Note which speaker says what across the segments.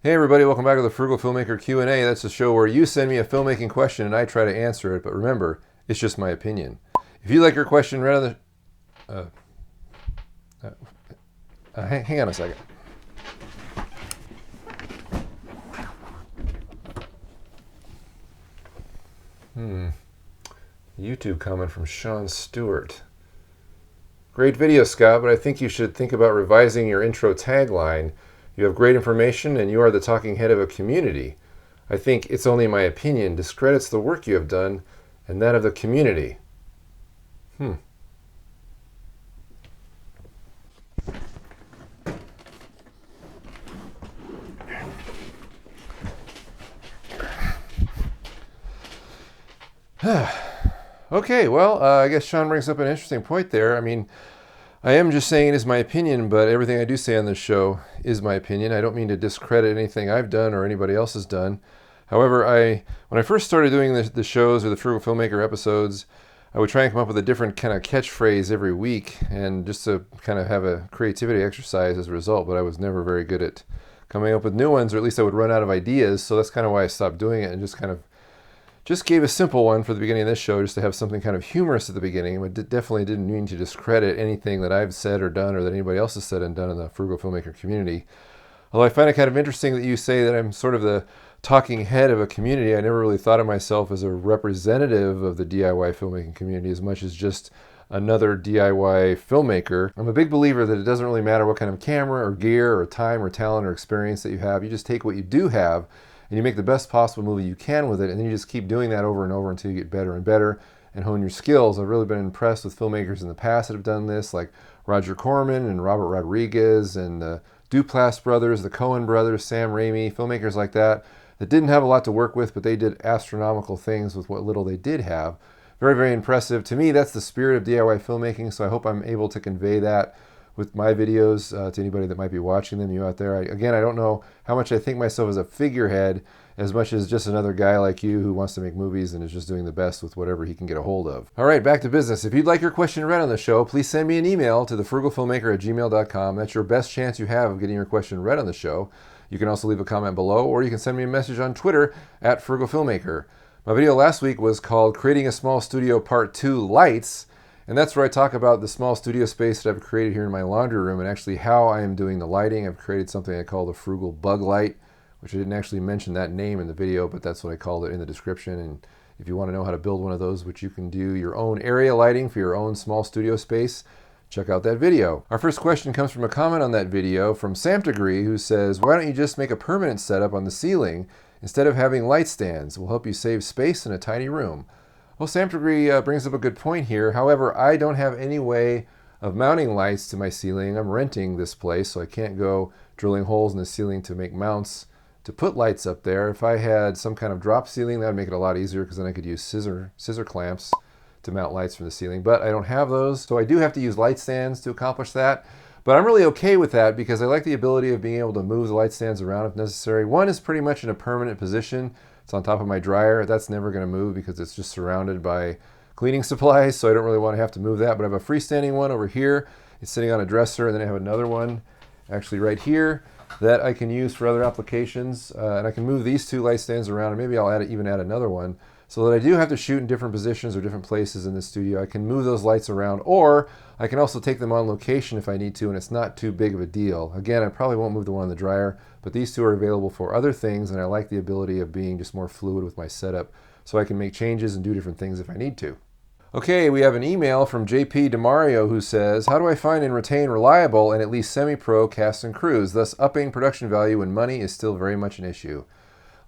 Speaker 1: Hey everybody, welcome back to the Frugal Filmmaker Q&A. That's a show where you send me a filmmaking question and I try to answer it, but remember, it's just my opinion. If you like your question read on the... hang on a second. YouTube comment from Sean Stewart. Great video, Scott, but I think you should think about revising your intro tagline. You have great information and you are the talking head of a community. I think "it's only my opinion" discredits the work you have done and that of the community. Okay, well, I guess Sean brings up an interesting point there. I mean, I am just saying it is my opinion, but everything I do say on this show is my opinion. I don't mean to discredit anything I've done or anybody else has done. However, when I first started doing the shows or the Frugal Filmmaker episodes, I would try and come up with a different kind of catchphrase every week, and just to kind of have a creativity exercise as a result, but I was never very good at coming up with new ones, or at least I would run out of ideas, so that's kind of why I stopped doing it and just gave a simple one for the beginning of this show, just to have something kind of humorous at the beginning. But definitely didn't mean to discredit anything that I've said or done or that anybody else has said and done in the Frugal Filmmaker community. Although I find it kind of interesting that you say that I'm sort of the talking head of a community. I never really thought of myself as a representative of the DIY filmmaking community as much as just another DIY filmmaker. I'm a big believer that it doesn't really matter what kind of camera or gear or time or talent or experience that you have. You just take what you do have and you make the best possible movie you can with it, and then you just keep doing that over and over until you get better and better and hone your skills. I've really been impressed with filmmakers in the past that have done this, like Roger Corman and Robert Rodriguez and the Duplass brothers, the Coen brothers, Sam Raimi, filmmakers like that didn't have a lot to work with, but they did astronomical things with what little they did have. Very, very impressive. To me, that's the spirit of DIY filmmaking, so I hope I'm able to convey that with my videos to anybody that might be watching them, you out there. I don't know how much I think myself as a figurehead as much as just another guy like you who wants to make movies and is just doing the best with whatever he can get a hold of. All right, back to business. If you'd like your question read on the show, please send me an email to thefrugalfilmmaker@gmail.com. That's your best chance you have of getting your question read on the show. You can also leave a comment below, or you can send me a message on Twitter @frugalfilmmaker. My video last week was called Creating a Small Studio Part 2 Lights. And that's where I talk about the small studio space that I've created here in my laundry room and actually how I am doing the lighting. I've created something I call the Frugal Bug Light, which I didn't actually mention that name in the video, but that's what I called it in the description. And if you want to know how to build one of those, which you can do your own area lighting for your own small studio space, check out that video. Our first question comes from a comment on that video from Sam Degree, who says, "Why don't you just make a permanent setup on the ceiling instead of having light stands? It will help you save space in a tiny room." Well, Sam Degree brings up a good point here. However, I don't have any way of mounting lights to my ceiling. I'm renting this place, so I can't go drilling holes in the ceiling to make mounts to put lights up there. If I had some kind of drop ceiling, that would make it a lot easier because then I could use scissor clamps to mount lights from the ceiling. But I don't have those, so I do have to use light stands to accomplish that. But I'm really okay with that because I like the ability of being able to move the light stands around if necessary. One is pretty much in a permanent position. It's on top of my dryer. That's never going to move because it's just surrounded by cleaning supplies, so I don't really want to have to move that. But I have a freestanding one over here. It's sitting on a dresser, and then I have another one actually right here that I can use for other applications. And I can move these two light stands around, and maybe I'll even add another one so that I do have to shoot in different positions or different places in the studio. I can move those lights around, or I can also take them on location if I need to, and it's not too big of a deal. Again, I probably won't move the one on the dryer, but these two are available for other things, and I like the ability of being just more fluid with my setup so I can make changes and do different things if I need to. Okay, we have an email from JP DeMario who says, "How do I find and retain reliable and at least semi-pro cast and crews? Thus, upping production value when money is still very much an issue."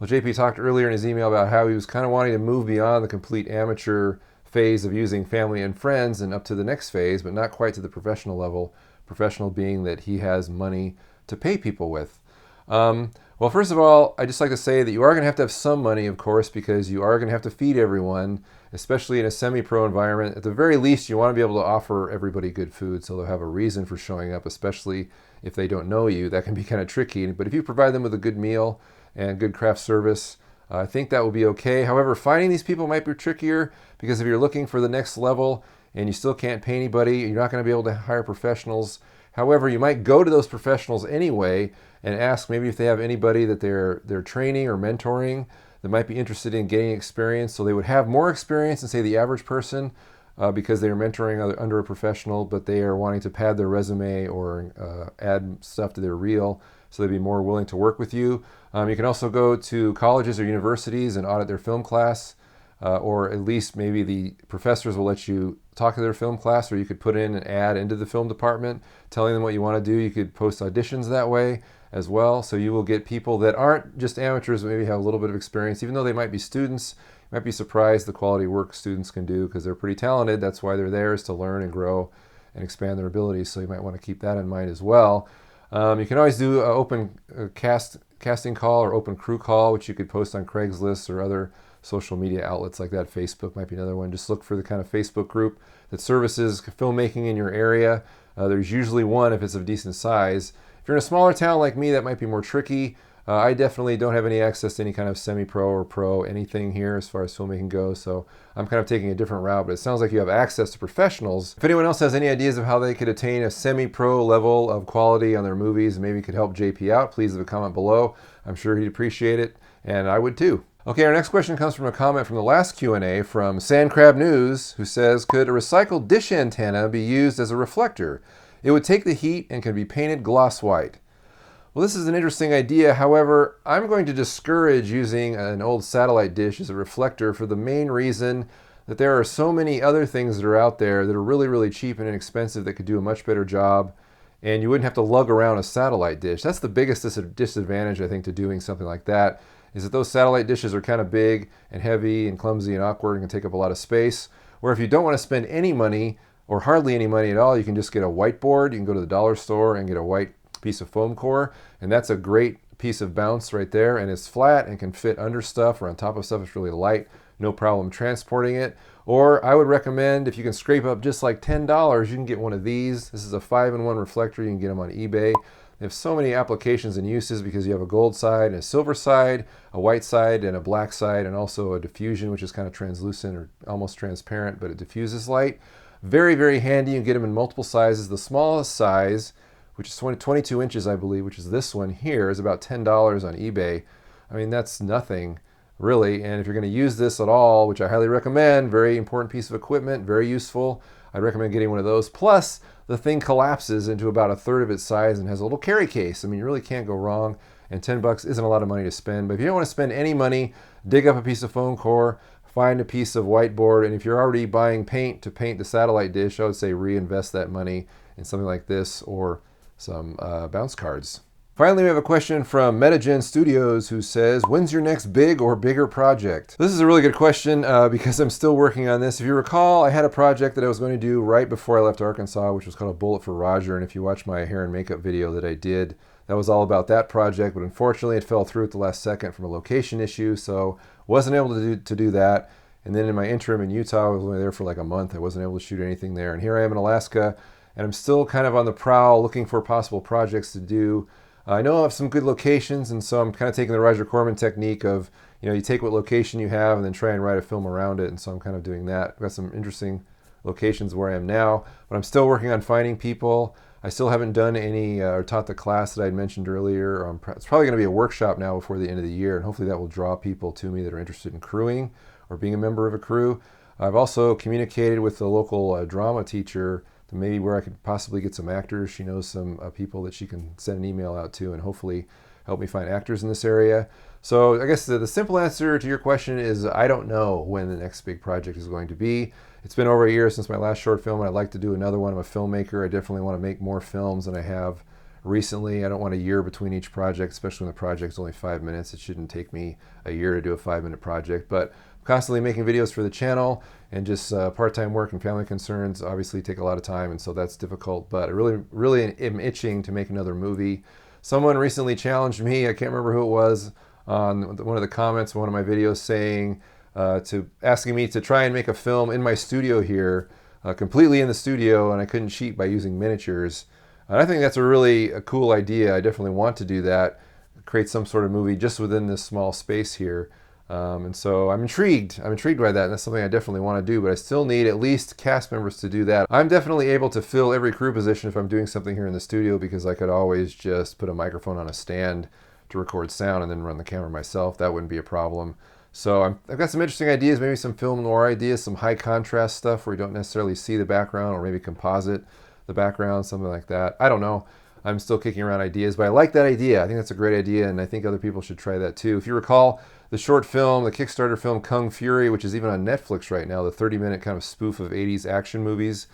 Speaker 1: Well, JP talked earlier in his email about how he was kind of wanting to move beyond the complete amateur phase of using family and friends and up to the next phase, but not quite to the professional level. Professional being that he has money to pay people with. Well, first of all, I just like to say that you are going to have some money, of course, because you are going to have to feed everyone, especially in a semi-pro environment. At the very least, you want to be able to offer everybody good food so they'll have a reason for showing up, especially if they don't know you. That can be kind of tricky. But if you provide them with a good meal and good craft service, I think that will be okay. However, finding these people might be trickier because if you're looking for the next level and you still can't pay anybody, you're not going to be able to hire professionals. However, you might go to those professionals anyway and ask maybe if they have anybody that they're training or mentoring that might be interested in getting experience. So they would have more experience than, say, the average person because they are mentoring under a professional, but they are wanting to pad their resume or add stuff to their reel, so they'd be more willing to work with you. You can also go to colleges or universities and audit their film class, or at least maybe the professors will let you talk to their film class, or you could put in an ad into the film department telling them what you want to do. You could post auditions that way as well. So you will get people that aren't just amateurs, but maybe have a little bit of experience. Even though they might be students, you might be surprised the quality work students can do because they're pretty talented. That's why they're there, is to learn and grow and expand their abilities. So you might want to keep that in mind as well. You can always do an open casting call or open crew call, which you could post on Craigslist or other social media outlets like that. Facebook might be another one. Just look for the kind of Facebook group that services filmmaking in your area. There's usually one if it's of decent size. If you're in a smaller town like me, that might be more tricky. I definitely don't have any access to any kind of semi-pro or pro anything here as far as filmmaking goes, so I'm kind of taking a different route, but it sounds like you have access to professionals. If anyone else has any ideas of how they could attain a semi-pro level of quality on their movies and maybe could help JP out, please leave a comment below. I'm sure he'd appreciate it, and I would too. Okay, our next question comes from a comment from the last Q&A from Sandcrab News, who says, could a recycled dish antenna be used as a reflector? It would take the heat and can be painted gloss white. Well, this is an interesting idea. However, I'm going to discourage using an old satellite dish as a reflector for the main reason that there are so many other things that are out there that are really, really cheap and inexpensive that could do a much better job, and you wouldn't have to lug around a satellite dish. That's the biggest disadvantage, I think, to doing something like that, is that those satellite dishes are kind of big and heavy and clumsy and awkward and can take up a lot of space. Where if you don't want to spend any money or hardly any money at all, you can just get a whiteboard. You can go to the dollar store and get a white piece of foam core, and that's a great piece of bounce right there, and it's flat and can fit under stuff or on top of stuff. It's really light, no problem transporting it. Or I would recommend, if you can scrape up just like $10, you can get one of these. This is a 5-in-1 reflector. You can get them on eBay. They have so many applications and uses because you have a gold side and a silver side, a white side and a black side, and also a diffusion, which is kind of translucent or almost transparent, but it diffuses light. Very, very handy. You can get them in multiple sizes. The smallest size, which is 22 inches, I believe, which is this one here, is about $10 on eBay. I mean, that's nothing, really. And if you're going to use this at all, which I highly recommend, very important piece of equipment, very useful, I'd recommend getting one of those. Plus, the thing collapses into about a third of its size and has a little carry case. I mean, you really can't go wrong, and $10 isn't a lot of money to spend. But if you don't want to spend any money, dig up a piece of foam core, find a piece of whiteboard, and if you're already buying paint to paint the satellite dish, I would say reinvest that money in something like this or some bounce cards. Finally, we have a question from Metagen Studios who says, when's your next big or bigger project? This is a really good question because I'm still working on this. If you recall, I had a project that I was going to do right before I left Arkansas, which was called A Bullet for Roger. And if you watch my hair and makeup video that I did, that was all about that project. But unfortunately, it fell through at the last second from a location issue, so wasn't able to do that. And then in my interim in Utah, I was only there for like a month. I wasn't able to shoot anything there. And here I am in Alaska, and I'm still kind of on the prowl looking for possible projects to do. I know I have some good locations, and so I'm kind of taking the Roger Corman technique of, you take what location you have and then try and write a film around it, and so I'm kind of doing that. I've got some interesting locations where I am now, but I'm still working on finding people. I still haven't done any or taught the class that I mentioned earlier. It's probably going to be a workshop now before the end of the year, and hopefully that will draw people to me that are interested in crewing or being a member of a crew. I've also communicated with the local drama teacher to maybe where I could possibly get some actors. She knows some people that she can send an email out to and hopefully help me find actors in this area. So I guess the simple answer to your question is I don't know when the next big project is going to be. It's been over a year since my last short film, and I'd like to do another one. I'm a filmmaker. I definitely want to make more films than I have recently. I don't want a year between each project, especially when the project's only 5 minutes. It shouldn't take me a year to do a 5-minute project, but I'm constantly making videos for the channel, and just part-time work and family concerns obviously take a lot of time, and so that's difficult, but I really am itching to make another movie. Someone recently challenged me, I can't remember who it was, on one of the comments in one of my videos saying, asking me to try and make a film in my studio here, completely in the studio, and I couldn't cheat by using miniatures. And I think that's a cool idea. I definitely want to do that, create some sort of movie just within this small space here. And so I'm intrigued. I'm intrigued by that, and that's something I definitely want to do, but I still need at least cast members to do that. I'm definitely able to fill every crew position if I'm doing something here in the studio, because I could always just put a microphone on a stand to record sound and then run the camera myself. That wouldn't be a problem. So I've got some interesting ideas, maybe some film noir ideas, some high contrast stuff where you don't necessarily see the background, or maybe composite the background, something like that. I don't know. I'm still kicking around ideas, but I like that idea. I think that's a great idea, and I think other people should try that too. If you recall the short film, the Kickstarter film Kung Fury, which is even on Netflix right now, the 30-minute kind of spoof of 80s action movies,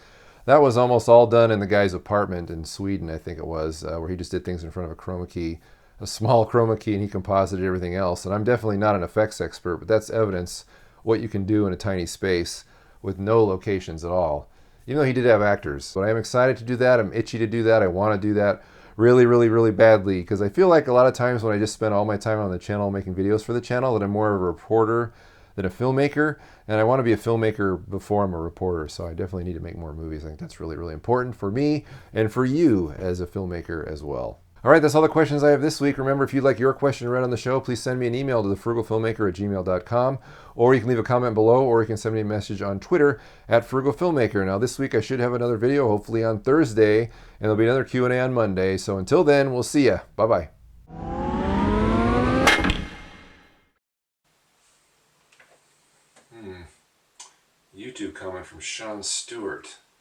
Speaker 1: that was almost all done in the guy's apartment in Sweden, I think it was, where he just did things in front of a chroma key, a small chroma key, and he composited everything else. And I'm definitely not an effects expert, but that's evidence what you can do in a tiny space with no locations at all. Even though he did have actors. But I am excited to do that. I'm itchy to do that. I want to do that really, really, really badly, because I feel like a lot of times when I just spend all my time on the channel making videos for the channel, that I'm more of a reporter than a filmmaker, and I want to be a filmmaker before I'm a reporter, so I definitely need to make more movies. I think that's really, really important for me and for you as a filmmaker as well. All right, that's all the questions I have this week. Remember, if you'd like your question read on the show, please send me an email to thefrugalfilmmaker@gmail.com, or you can leave a comment below, or you can send me a message on Twitter @frugalfilmmaker. Now, this week I should have another video, hopefully on Thursday, and there'll be another Q&A on Monday. So until then, we'll see ya. Bye-bye. YouTube comment from Sean Stewart.